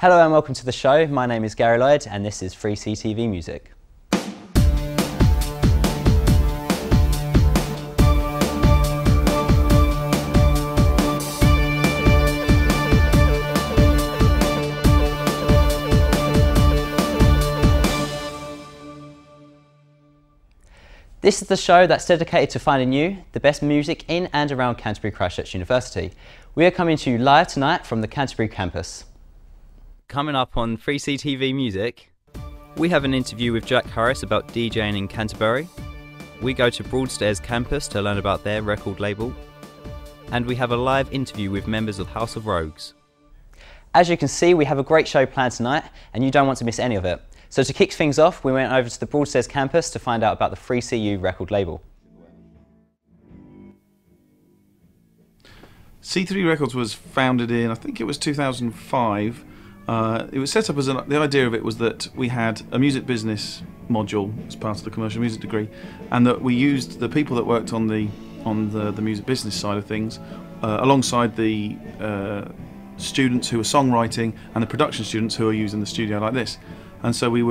Hello and welcome to the show. My name is Gary Lloyd and this is 3CTV Music. This is the show that's dedicated to finding you the best music in and around Canterbury Christ Church University. We are coming to you live tonight from the Canterbury campus. Coming up on 3CTV Music, we have an interview with Jack Harris about DJing in Canterbury. We go to Broadstairs campus to learn about their record label. And we have a live interview with members of House of Rogues. As you can see, we have a great show planned tonight and you don't want to miss any of it. So to kick things off, we went over to the Broadstairs campus to find out about the 3CU record label. C3 Records was founded in, I think it was 2005. It was set up as the idea of it was that we had a music business module as part of the commercial music degree, and that we used the people that worked on the music business side of things alongside the students who were songwriting and the production students who are using the studio like this. And so we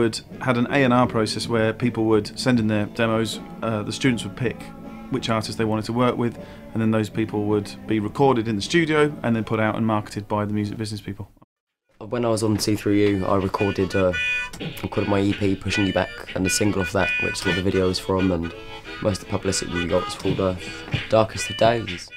had an A&R process where people would send in their demos, the students would pick which artists they wanted to work with, and then those people would be recorded in the studio and then put out and marketed by the music business people. When I was on C3U, I recorded my EP, Pushing You Back, and the single off that, which is what the video is from, and most of the publicity we got was called Darkest of Days.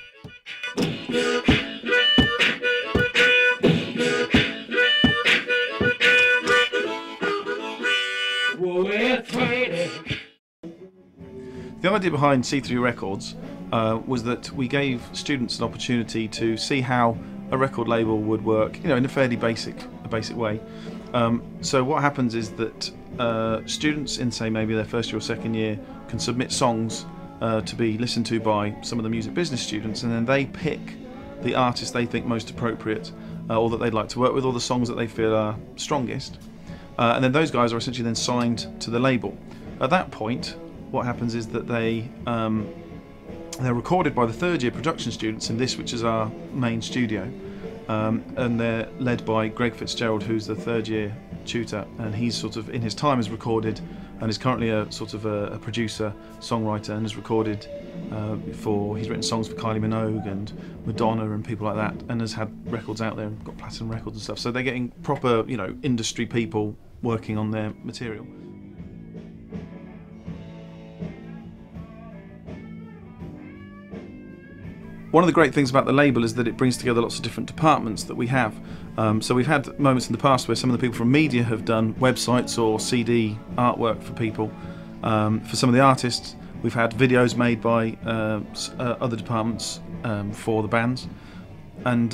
The idea behind C3 Records was that we gave students an opportunity to see how a record label would work, in a fairly basic way. So what happens is that students in, say, maybe their first year or second year can submit songs to be listened to by some of the music business students, and then they pick the artists they think most appropriate, or that they'd like to work with, or the songs that they feel are strongest. And then those guys are essentially then signed to the label. At that point, what happens is that they're recorded by the third year production students in this, which is our main studio, and they're led by Greg Fitzgerald, who's the third year tutor, and he's sort of in his time has recorded and is currently a sort of a producer, songwriter, and has recorded he's written songs for Kylie Minogue and Madonna and people like that, and has had records out there and got platinum records and stuff. So they're getting proper, industry people working on their material. One of the great things about the label is that it brings together lots of different departments that we have. So we've had moments in the past where some of the people from media have done websites or CD artwork for people. For some of the artists, we've had videos made by other departments for the bands. And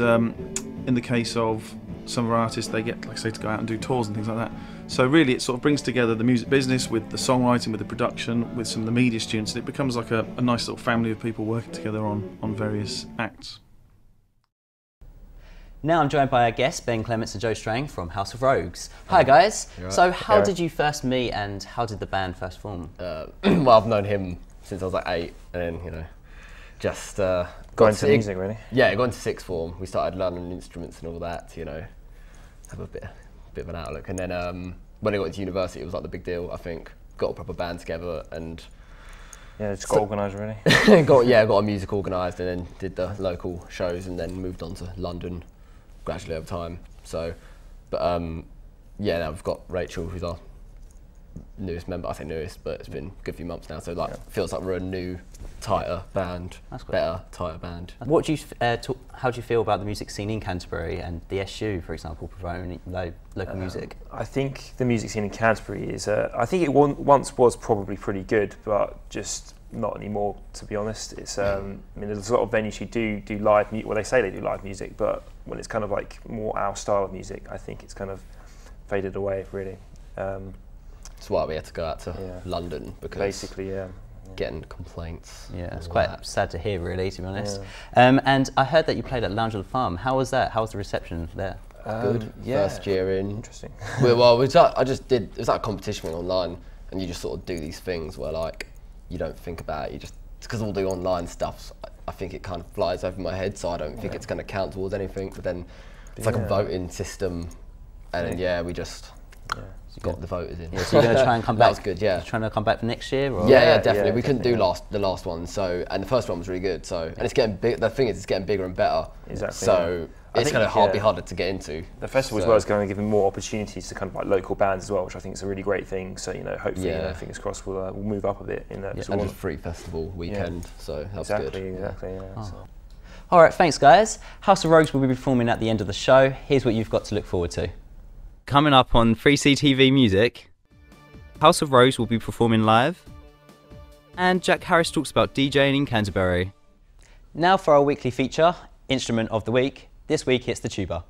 in the case of some of our artists, they get, like I say, to go out and do tours and things like that. So really it sort of brings together the music business with the songwriting, with the production, with some of the media students, and it becomes like a nice little family of people working together on various acts. Now I'm joined by our guests, Ben Clements and Joe Strang from House of Rogues. Hi guys. Right. So how did you first meet and how did the band first form? Well, I've known him since I was like 8, and then, just got into music, really? Yeah, got into sixth form. We started learning instruments and all that, have a bit of an outlook. And then when I got to university, it was like the big deal, I think. Got a proper band together and... Yeah, just got organised, really. got a music organised, and then did the local shows, and then moved on to London gradually over time. So, but yeah, now we've got Rachel, who's our newest member. I think newest, but it's been a good few months now. So feels like we're a new, tighter band, tighter band. What do you how do you feel about the music scene in Canterbury and the SU, for example, promoting local music? I think the music scene in Canterbury is, I think it once was probably pretty good, but just not anymore, to be honest. It's, I mean, there's a lot of venues who do live music. Well, they say they do live music, but when it's kind of like more our style of music, I think it's kind of faded away, really. That's why we had to go out to London, because basically, getting complaints. Yeah, it's quite sad to hear, really, to be honest. Yeah. And I heard that you played at Lounge of the Farm. How was that? How was the reception there? Good. Yeah. First year in. Interesting. I just did. It was like a competition online, and you just sort of do these things where like you don't think about it. You just, because all the online stuff, I think it kind of flies over my head, so I don't think it's going to count towards anything. But then it's like a voting system And then, yeah, we just got the voters in. Yeah, so you're going to try and come back? That was good, yeah. You're trying to come back for next year? Or? Yeah, definitely. We couldn't do the last one, so, and the first one was really good. So, and it's getting big. The thing is, it's getting bigger and better. Exactly. So it's going to be harder to get into. The festival as well is going to give them more opportunities to kind of like local bands as well, which I think is a really great thing. So hopefully, fingers crossed, we'll move up a bit in that. And just free festival weekend, so that's good. Exactly. Yeah. So. All right, thanks guys. House of Rogues will be performing at the end of the show. Here's what you've got to look forward to. Coming up on 3CTV Music, House of Rogues will be performing live, and Jack Harris talks about DJing in Canterbury. Now for our weekly feature, Instrument of the Week. This week it's the tuba.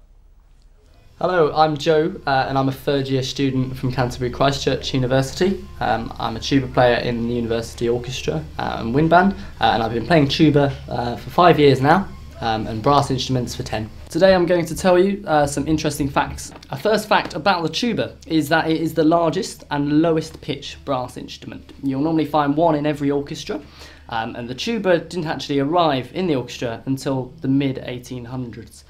Hello, I'm Joe and I'm a third year student from Canterbury Christ Church University. I'm a tuba player in the university orchestra and wind band, and I've been playing tuba for 5 years now, and brass instruments for 10. Today I'm going to tell you some interesting facts. A first fact about the tuba is that it is the largest and lowest pitch brass instrument. You'll normally find one in every orchestra, and the tuba didn't actually arrive in the orchestra until the mid-1800s.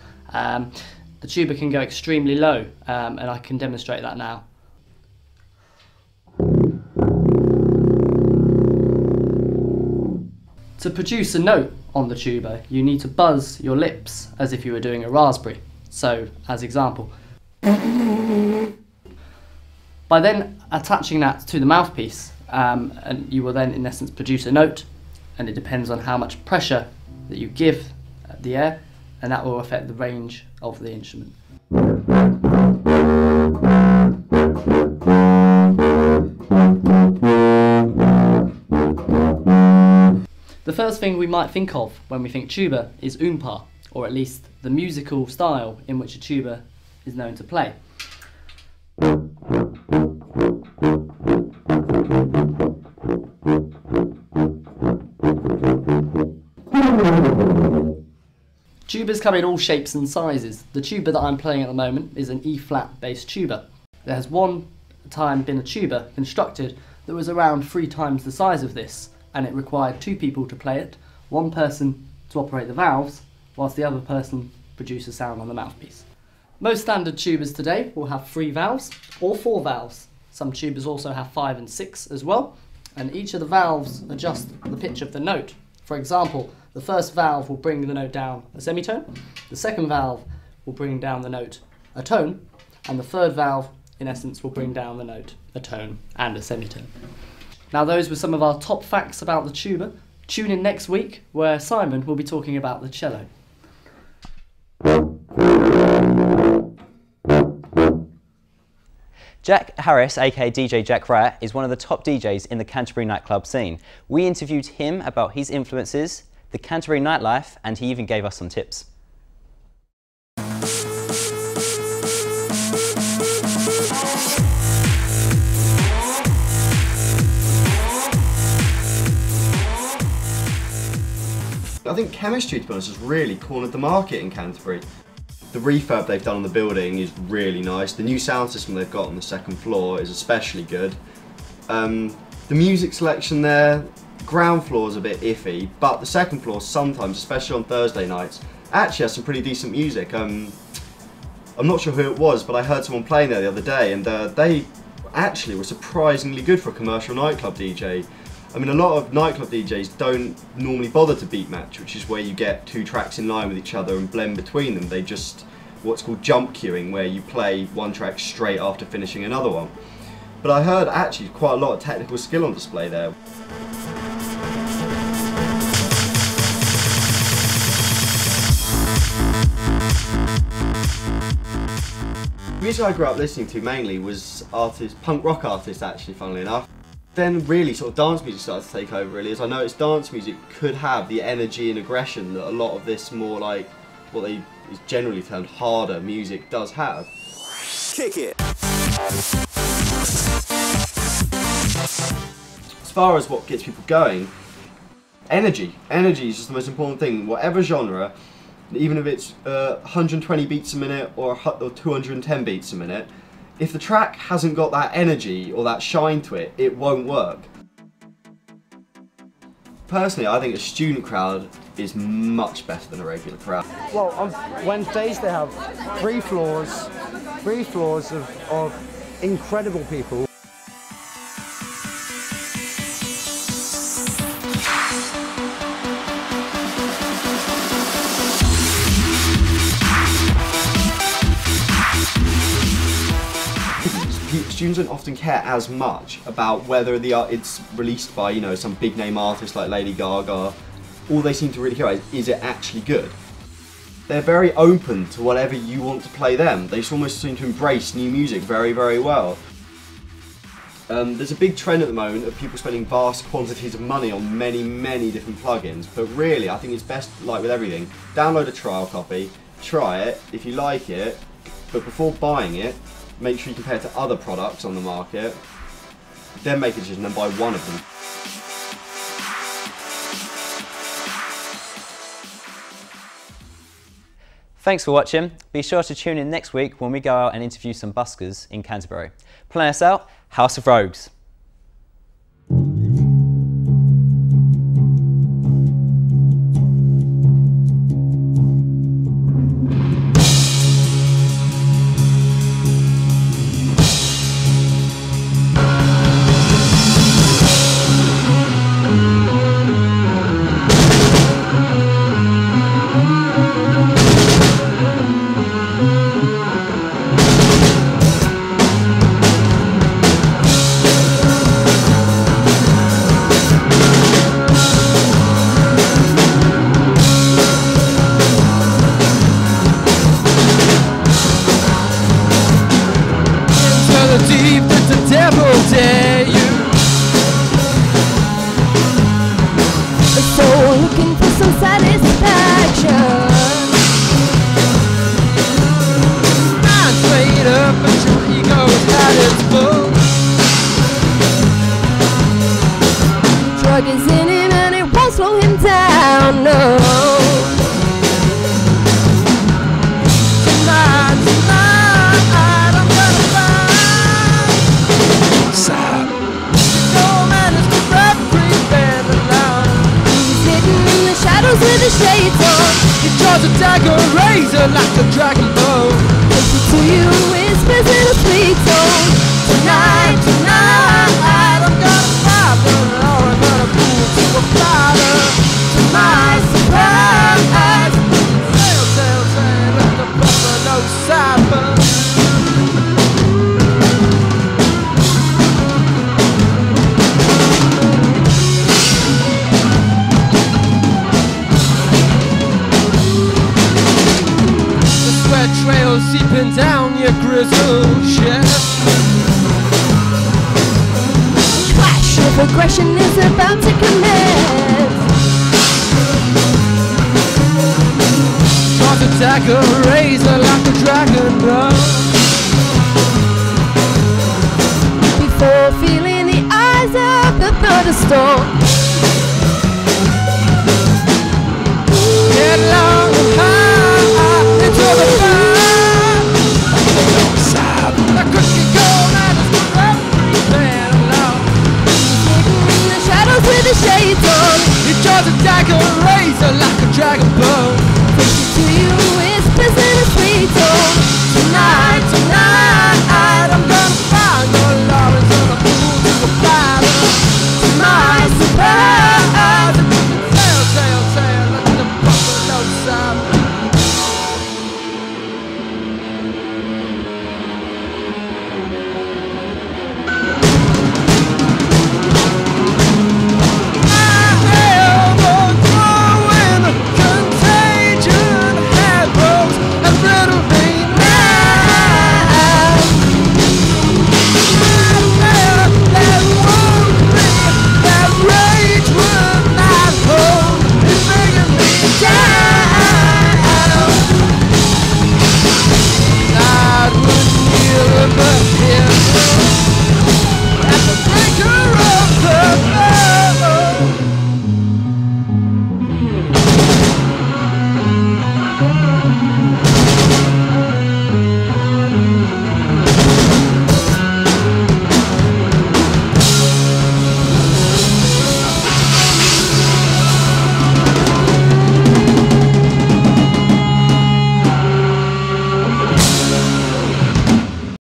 The tuba can go extremely low, and I can demonstrate that now. To produce a note on the tuba, you need to buzz your lips as if you were doing a raspberry. So, as example. By then attaching that to the mouthpiece, and you will then in essence produce a note, and it depends on how much pressure that you give the air, and that will affect the range of the instrument. The first thing we might think of when we think tuba is oompa, or at least the musical style in which a tuba is known to play. Tubas come in all shapes and sizes. The tuba that I'm playing at the moment is an E-flat based tuba. There has one time been a tuba constructed that was around 3 times the size of this, and it required 2 people to play it, one person to operate the valves, whilst the other person produces sound on the mouthpiece. Most standard tubas today will have 3 valves or 4 valves. Some tubas also have 5 and 6 as well, and each of the valves adjust the pitch of the note. For example, the first valve will bring the note down a semitone, the second valve will bring down the note a tone, and the third valve, in essence, will bring down the note a tone and a semitone. Now those were some of our top facts about the tuba. Tune in next week where Simon will be talking about the cello. Jack Harris, aka DJ Jack Rat, is one of the top DJs in the Canterbury nightclub scene. We interviewed him about his influences, the Canterbury nightlife, and he even gave us some tips. I think chemistry, to be honest, has really cornered the market in Canterbury. The refurb they've done on the building is really nice. The new sound system they've got on the second floor is especially good. The music selection there, ground floor is a bit iffy, but the second floor sometimes, especially on Thursday nights, actually has some pretty decent music. I'm not sure who it was, but I heard someone playing there the other day, and they actually were surprisingly good for a commercial nightclub DJ. I mean, a lot of nightclub DJs don't normally bother to beat match, which is where you get 2 tracks in line with each other and blend between them. They just, what's called jump queuing, where you play one track straight after finishing another one. But I heard actually quite a lot of technical skill on display there. The music I grew up listening to mainly was punk rock artists actually, funnily enough. Then really sort of dance music started to take over really, as I noticed dance music could have the energy and aggression that a lot of this more like, what they is generally termed harder music does have. Kick it! As far as what gets people going, energy. Energy is just the most important thing. Whatever genre, even if it's 120 beats a minute or 210 beats a minute, if the track hasn't got that energy or that shine to it, it won't work. Personally, I think a student crowd is much better than a regular crowd. Well, on Wednesdays they have 3 floors, 3 floors of incredible people. Students don't often care as much about whether it's released by, you know, some big name artist like Lady Gaga. All they seem to really care about is it actually good? They're very open to whatever you want to play them. They almost seem to embrace new music very, very well. There's a big trend at the moment of people spending vast quantities of money on many, many different plugins, but really I think it's best, like with everything, download a trial copy, try it, if you like it, but before buying it, make sure you compare it to other products on the market, then make a decision and buy one of them. Thanks for watching. Be sure to tune in next week when we go out and interview some buskers in Canterbury. Playing us out, House of Rogues. Looking for some satisfaction. Mind's made up, but your ego's had its full. Drug is in him and it won't slow him down, no. Tonight, I'm gonna find some. No man is forever been alone. With the shades on, he draws a dagger, razor like a dragon bow. Listen to you whispers in a sweet tone. Tonight, I'm gonna find them, or I'm gonna move to a father. To my surprise, tell, let the buffalo cyber. Trails seeping down your grizzled chest. Clash of aggression is about to commence. Draws a dagger, razor like a dragon bow. Before feeling the eyes of the thunderstorm, headlong and high into the fire. The cookie cold and it's forever alone. Hidden in the shadows with the shades on. He draws a dagger,